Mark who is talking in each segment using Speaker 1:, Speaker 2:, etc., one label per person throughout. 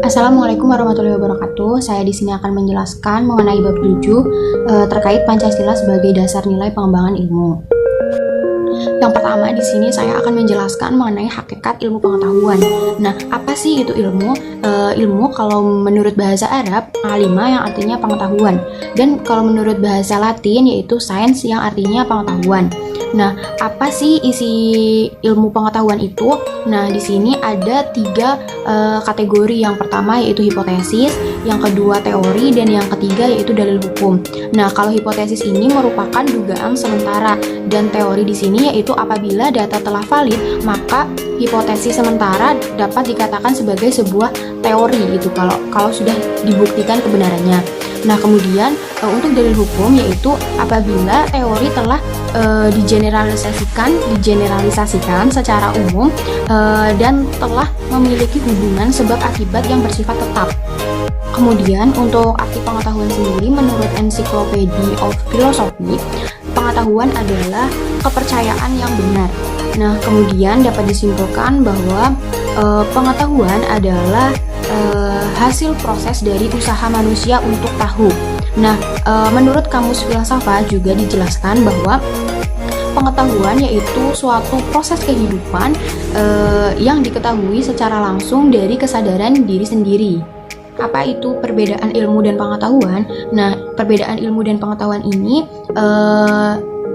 Speaker 1: Assalamualaikum warahmatullahi wabarakatuh. Saya di sini akan menjelaskan mengenai bab 7 terkait Pancasila sebagai dasar nilai pengembangan ilmu. Yang pertama di sini saya akan menjelaskan mengenai hakikat ilmu pengetahuan. Nah, apa sih itu ilmu? Ilmu kalau menurut bahasa Arab alima yang artinya pengetahuan, dan kalau menurut bahasa Latin yaitu sains yang artinya pengetahuan. Nah, apa sih isi ilmu pengetahuan itu? Nah, di sini ada tiga kategori. Yang pertama yaitu hipotesis, yang kedua teori, dan yang ketiga yaitu dalil hukum. Nah, kalau hipotesis ini merupakan dugaan sementara, dan teori di sini yaitu apabila data telah valid, maka hipotesis sementara dapat dikatakan sebagai sebuah teori gitu kalau sudah dibuktikan kebenarannya. Nah, kemudian untuk dalil hukum yaitu apabila teori telah digeneralisasikan secara umum dan telah memiliki hubungan sebab akibat yang bersifat tetap. Kemudian untuk arti pengetahuan sendiri menurut Encyclopedia of Philosophy, pengetahuan adalah kepercayaan yang benar. Nah, kemudian dapat disimpulkan bahwa pengetahuan adalah hasil proses dari usaha manusia untuk tahu. Nah, menurut Kamus Filsafat juga dijelaskan bahwa pengetahuan yaitu suatu proses kehidupan yang diketahui secara langsung dari kesadaran diri sendiri. Apa itu perbedaan ilmu dan pengetahuan? Nah, perbedaan ilmu dan pengetahuan ini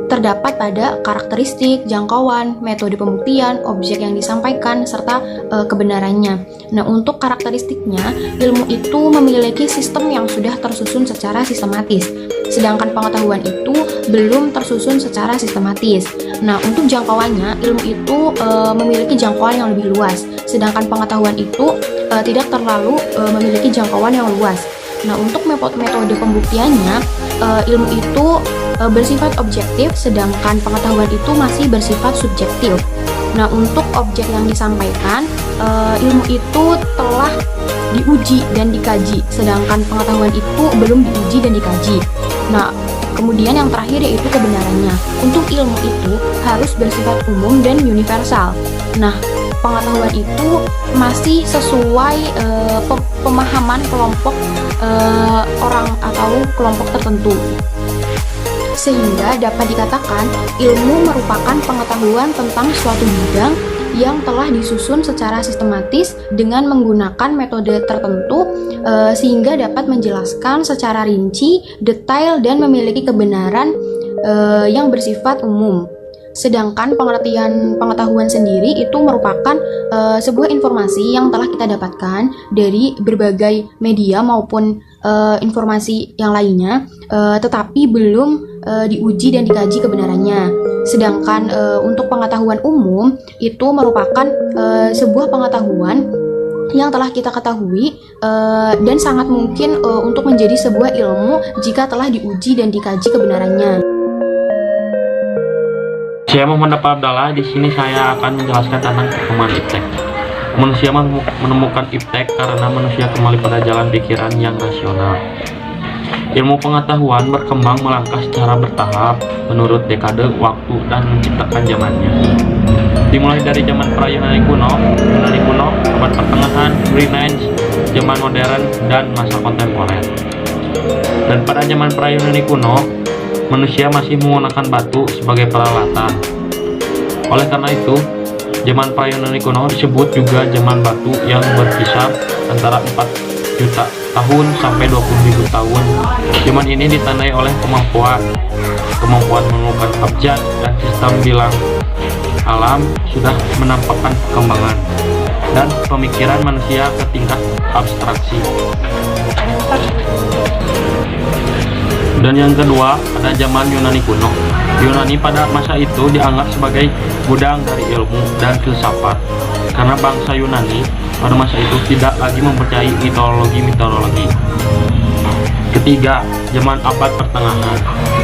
Speaker 1: terdapat pada karakteristik, jangkauan, metode pembuktian, objek yang disampaikan, serta kebenarannya. Nah, untuk karakteristiknya, ilmu itu memiliki sistem yang sudah tersusun secara sistematis, sedangkan pengetahuan itu belum tersusun secara sistematis. Nah, untuk jangkauannya, ilmu itu memiliki jangkauan yang lebih luas, sedangkan pengetahuan itu tidak terlalu memiliki jangkauan yang luas. Nah, untuk metode pembuktiannya, ilmu itu bersifat objektif, sedangkan pengetahuan itu masih bersifat subjektif. Nah, untuk objek yang disampaikan, ilmu itu telah diuji dan dikaji, sedangkan pengetahuan itu belum diuji dan dikaji. Nah, kemudian yang terakhir yaitu kebenarannya. Untuk ilmu itu harus bersifat umum dan universal. Nah, pengetahuan itu masih sesuai pemahaman kelompok orang atau kelompok tertentu, sehingga dapat dikatakan ilmu merupakan pengetahuan tentang suatu bidang yang telah disusun secara sistematis dengan menggunakan metode tertentu sehingga dapat menjelaskan secara rinci, detail, dan memiliki kebenaran yang bersifat umum. Sedangkan pengertian pengetahuan sendiri itu merupakan sebuah informasi yang telah kita dapatkan dari berbagai media maupun informasi yang lainnya, tetapi belum diuji dan dikaji kebenarannya. Sedangkan untuk pengetahuan umum itu merupakan sebuah pengetahuan yang telah kita ketahui dan sangat mungkin untuk menjadi sebuah ilmu jika telah diuji dan dikaji kebenarannya.
Speaker 2: Saya Muhammad Abdallah. Di sini saya akan menjelaskan tentang perkembangan iptek. Manusia menemukan iptek karena manusia kembali pada jalan pikiran yang rasional. Ilmu pengetahuan berkembang melangkah secara bertahap menurut dekade waktu dan menciptakan zamannya. Dimulai dari zaman pra-Yunani kuno, abad pertengahan, Renaissance, zaman modern, dan masa kontemporer. Dan pada zaman pra-Yunani kuno, manusia masih menggunakan batu sebagai peralatan. Oleh karena itu, zaman pra-Yunani kuno disebut juga zaman batu yang berkisar antara 4 juta tahun sampai 20.000 tahun. Zaman ini ditandai oleh kemampuan menemukan abjad dan sistem bilang alam sudah menampakkan perkembangan dan pemikiran manusia ke tingkat abstraksi. Dan yang kedua, ada zaman Yunani kuno. Yunani pada masa itu dianggap sebagai gudang dari ilmu dan filsafat, karena bangsa Yunani pada masa itu tidak lagi mempercayai mitologi. Ketiga, zaman abad pertengahan.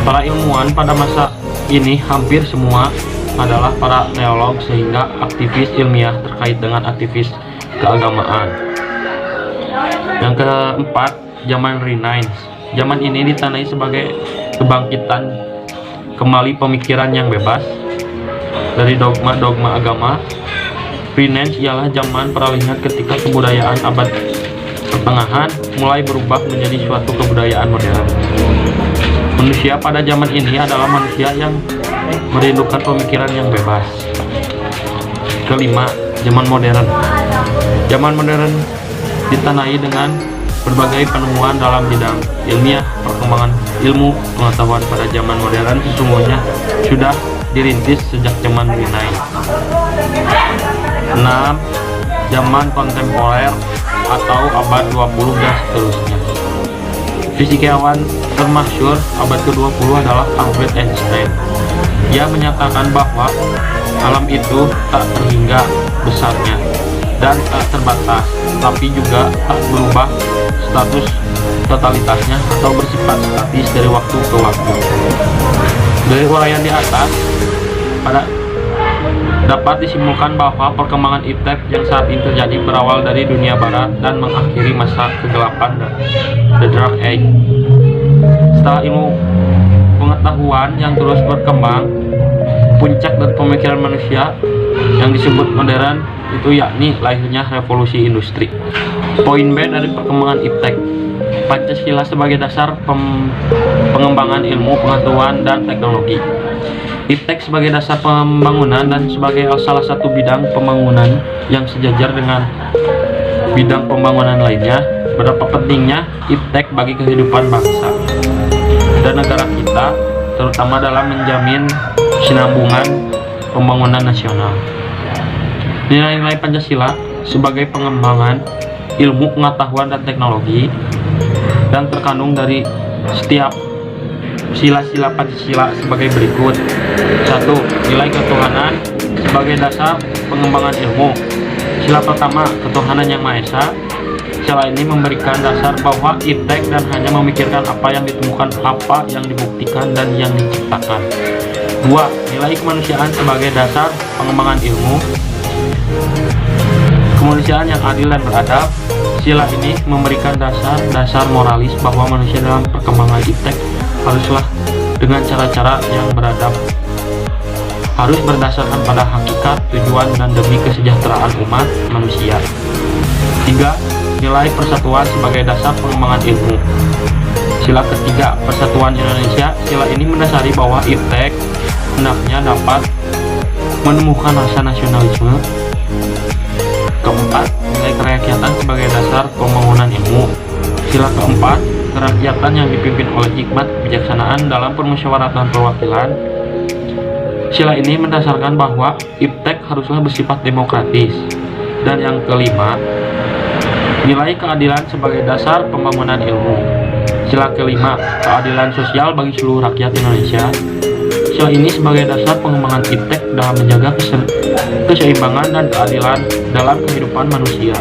Speaker 2: Para ilmuwan pada masa ini hampir semua adalah para teolog sehingga aktivis ilmiah terkait dengan aktivis keagamaan. Yang keempat, zaman Renaissance. Zaman ini ditandai sebagai kebangkitan kembali pemikiran yang bebas dari dogma-dogma agama. Renaissance ialah zaman peralihan ketika kebudayaan abad pertengahan mulai berubah menjadi suatu kebudayaan modern. Manusia pada zaman ini adalah manusia yang merindukan pemikiran yang bebas. Kelima, zaman modern. Zaman modern ditandai dengan berbagai penemuan dalam bidang ilmiah. Perkembangan ilmu pengetahuan pada zaman modern sesungguhnya sudah dirintis sejak zaman Yunani. 6. Zaman kontemporer atau abad 20 dan seterusnya. Fisikawan termasyhur abad ke-20 adalah Albert Einstein. Ia menyatakan bahwa alam itu tak terhingga besarnya dan tak terbatas, tapi juga tak berubah status totalitasnya atau bersifat statis dari waktu ke waktu. Dari uraian di atas, dapat disimpulkan bahwa perkembangan iptek yang saat ini terjadi berawal dari dunia barat dan mengakhiri masa kegelapan The Dark Age. Setelah ilmu pengetahuan yang terus berkembang, puncak dari pemikiran manusia yang disebut modern itu yakni lahirnya revolusi industri. Poin B dari perkembangan iptek: Pancasila sebagai dasar pengembangan ilmu pengetahuan dan teknologi. Iptek sebagai dasar pembangunan dan sebagai salah satu bidang pembangunan yang sejajar dengan bidang pembangunan lainnya. Berapa pentingnya iptek bagi kehidupan bangsa dan negara kita, terutama dalam menjamin kesinambungan pembangunan nasional. Nilai-nilai Pancasila sebagai pengembangan ilmu pengetahuan dan teknologi dan terkandung dari setiap sila-sila Pancasila sebagai berikut. 1. Nilai ketuhanan sebagai dasar pengembangan ilmu. Sila pertama, ketuhanan yang Maha Esa. Sila ini memberikan dasar bahwa iptek dan hanya memikirkan apa yang ditemukan, apa yang dibuktikan dan yang diciptakan. 2. Nilai kemanusiaan sebagai dasar pengembangan ilmu. Kemanusiaan yang adil dan beradab. Sila ini memberikan dasar moralis bahwa manusia dalam perkembangan iptek haruslah dengan cara-cara yang beradab, harus berdasarkan pada hakikat, tujuan, dan demi kesejahteraan umat manusia. 3. Nilai persatuan sebagai dasar pengembangan ilmu. Sila ketiga, Persatuan Indonesia. Sila ini mendasari bahwa iptek hendaknya dapat menemukan rasa nasionalisme. Keempat, nilai kerakyatan sebagai dasar pembangunan ilmu. Sila keempat, kerakyatan yang dipimpin oleh hikmat kebijaksanaan dalam permusyawaratan perwakilan. Sila ini mendasarkan bahwa iptek haruslah bersifat demokratis. Dan yang kelima, nilai keadilan sebagai dasar pembangunan ilmu. Sila kelima, keadilan sosial bagi seluruh rakyat Indonesia. Sila ini sebagai dasar pengembangan iptek dalam menjaga keseimbangan dan keadilan dalam kehidupan manusia.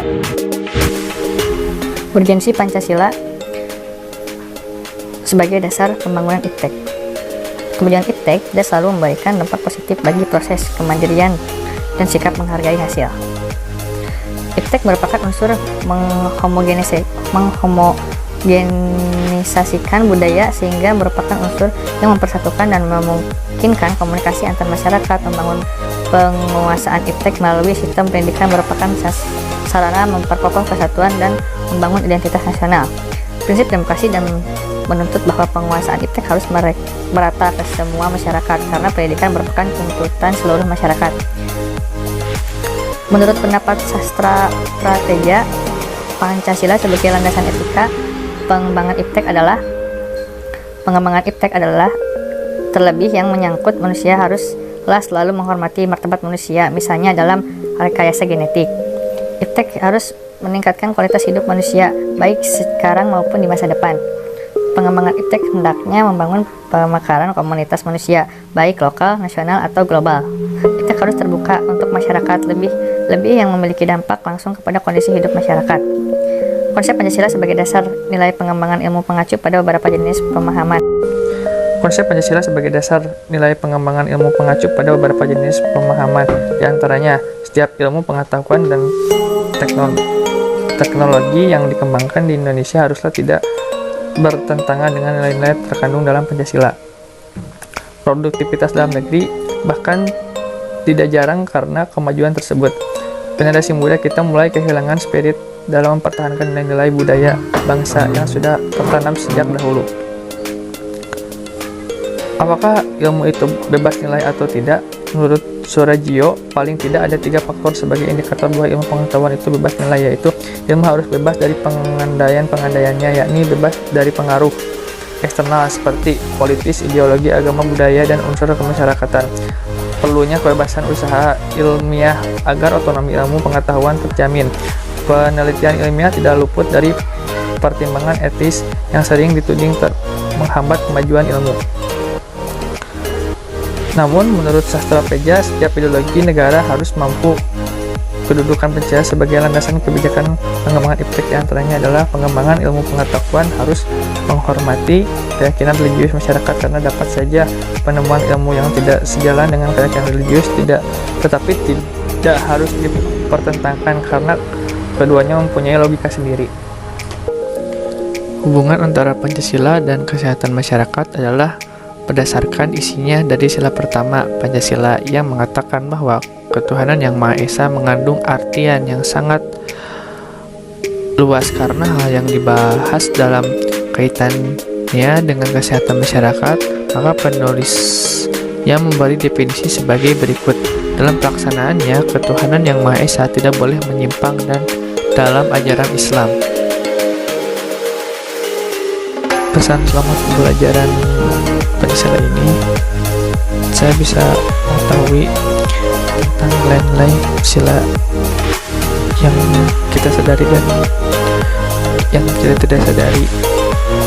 Speaker 3: Urgensi Pancasila sebagai dasar pembangunan iptek. Kemudian iptek tidak selalu memberikan dampak positif bagi proses kemandirian dan sikap menghargai hasil. Iptek merupakan unsur menghomogenisasikan budaya sehingga merupakan unsur yang mempersatukan dan memungkinkan komunikasi antar masyarakat. Membangun penguasaan iptek melalui sistem pendidikan merupakan sarana memperkokoh kesatuan dan membangun identitas nasional. Prinsip demokrasi dan menuntut bahwa penguasaan iptek harus merata ke semua masyarakat karena pendidikan merupakan tuntutan seluruh masyarakat. Menurut pendapat sastra prateja, Pancasila sebagai landasan etika, pengembangan iptek adalah terlebih yang menyangkut manusia haruslah selalu menghormati martabat manusia, misalnya dalam rekayasa genetik. Iptek harus meningkatkan kualitas hidup manusia, baik sekarang maupun di masa depan. Pengembangan iptek hendaknya membangun pemekaran komunitas manusia, baik lokal, nasional, atau global. Iptek harus terbuka untuk masyarakat, lebih yang memiliki dampak langsung kepada kondisi hidup masyarakat. Konsep Pancasila sebagai dasar nilai pengembangan ilmu mengacu pada beberapa jenis pemahaman.
Speaker 4: Konsep Pancasila sebagai dasar nilai pengembangan ilmu mengacu pada beberapa jenis pemahaman, di antaranya setiap ilmu pengetahuan dan teknologi yang dikembangkan di Indonesia haruslah tidak bertentangan dengan nilai-nilai terkandung dalam Pancasila. Produktivitas dalam negeri bahkan tidak jarang karena kemajuan tersebut. Generasi muda kita mulai kehilangan spirit dalam mempertahankan nilai-nilai budaya bangsa yang sudah tertanam sejak dahulu. Apakah ilmu itu bebas nilai atau tidak? Menurut Surajio, paling tidak ada 3 faktor sebagai indikator bahwa ilmu pengetahuan itu bebas nilai, yaitu ilmu harus bebas dari pengandaian-pengandaiannya, yakni bebas dari pengaruh eksternal seperti politis, ideologi, agama, budaya, dan unsur kemasyarakatan. Perlunya kebebasan usaha ilmiah agar otonomi ilmu pengetahuan terjamin. Penelitian ilmiah tidak luput dari pertimbangan etis yang sering dituding menghambat kemajuan ilmu. Namun, menurut sastra Peja, setiap ideologi negara harus mampu kedudukan Pancasila sebagai landasan kebijakan pengembangan iptek, diantaranya adalah pengembangan ilmu pengetahuan harus menghormati keyakinan religius masyarakat, karena dapat saja penemuan ilmu yang tidak sejalan dengan keyakinan religius tetapi tidak harus dipertentangkan karena keduanya mempunyai logika sendiri. Hubungan antara Pancasila dan kesehatan masyarakat adalah berdasarkan isinya dari sila pertama Pancasila yang mengatakan bahwa ketuhanan yang Maha Esa mengandung artian yang sangat luas karena hal yang dibahas dalam kaitannya dengan kesehatan masyarakat, maka penulisnya memberi definisi sebagai berikut. Dalam pelaksanaannya, ketuhanan yang Maha Esa tidak boleh menyimpang dan dalam ajaran Islam. Pesan selama pembelajaran Pancasila ini, saya bisa mengetahui tentang nilai-nilai sila yang kita sadari dan yang kita tidak sadari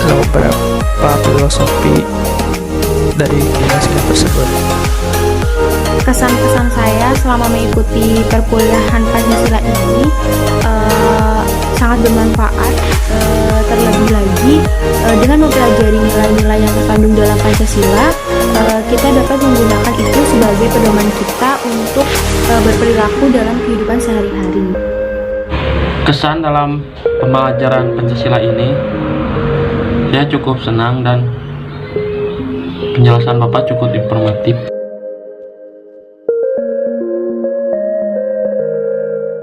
Speaker 4: dalam beberapa filosofi dari sila tersebut.
Speaker 1: Kesan-kesan saya selama mengikuti perkuliahan Pancasila ini sangat bermanfaat, terlebih lagi dengan mempelajari nilai-nilai yang terkandung dalam Pancasila, kita dapat menggunakan itu sebagai pedoman kita untuk berperilaku dalam kehidupan sehari-hari.
Speaker 2: Kesan dalam pembelajaran Pancasila ini, saya cukup senang dan penjelasan Bapak cukup informatif.